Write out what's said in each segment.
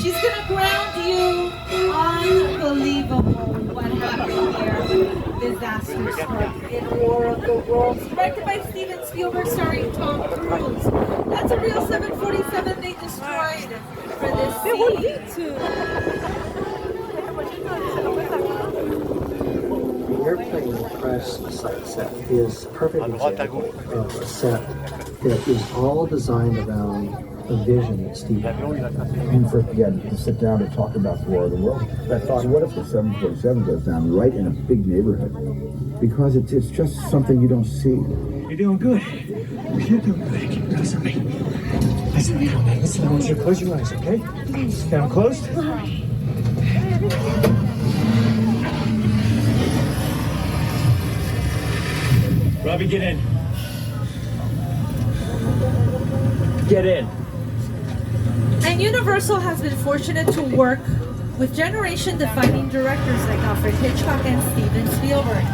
She's gonna ground you. Unbelievable what happened here. Disaster struck in War of the Worlds. Directed by Steven Spielberg, starring Tom Cruise. That's a real 747 they destroyed for this scene. The airplane crash site set is a perfect example of a set that is all designed around a vision that Steve had. When you first began to sit down to talk about the War of the World, I thought, what if the 747 goes down right in a big neighborhood? Because it's just something you don't see. You're doing good. You're doing good. Keep listen to me. Listen to me. Listen, I want you to close your eyes, okay? Got them closed? Robbie, get in. Get in. And Universal has been fortunate to work with generation-defining directors like Alfred Hitchcock and Steven Spielberg.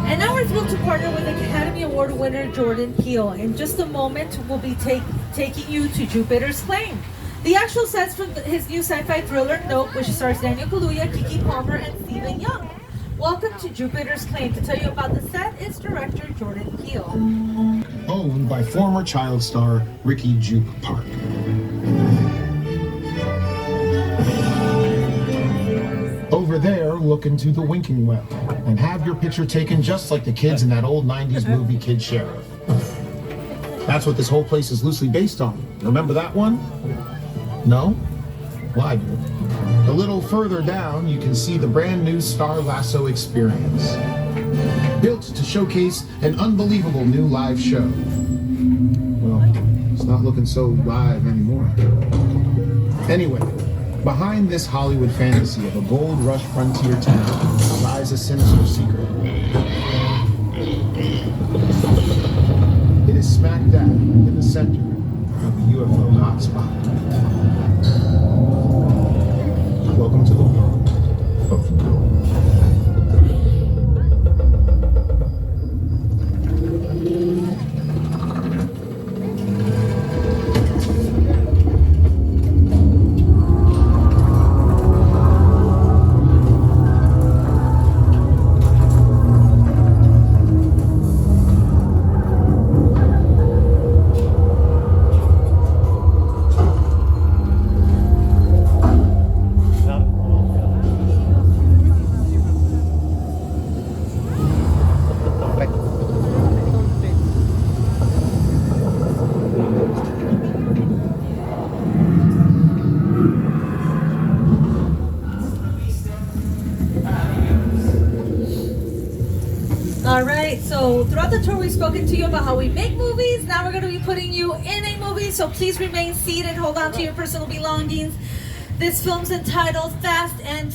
And now we're thrilled to partner with Academy Award winner Jordan Peele. In just a moment, we'll be taking you to Jupiter's Claim. The actual sets from his new sci-fi thriller, Nope, which stars Daniel Kaluuya, Kiki Palmer, and Stephen Young. Welcome to Jupiter's Claim. To tell you about the set is director Jordan Peele. Owned by former child star Ricky Jupe Park. Over there, look into the winking well and have your picture taken just like the kids in that old 90s movie Kid Sheriff. That's what this whole place is loosely based on. Remember that one? No? Well, I do. A little further down, you can see the brand new Star Lasso experience. Built to showcase an unbelievable new live show. Well, it's not looking so live anymore. Anyway, behind this Hollywood fantasy of a gold rush frontier town lies a sinister secret. It is smack dab in the center of the UFO hotspot. Welcome to the world of gold. Alright, so throughout the tour we've spoken to you about how we make movies. Now we're going to be putting you in a movie, so please remain seated, hold on to your personal belongings. This film's entitled Fast and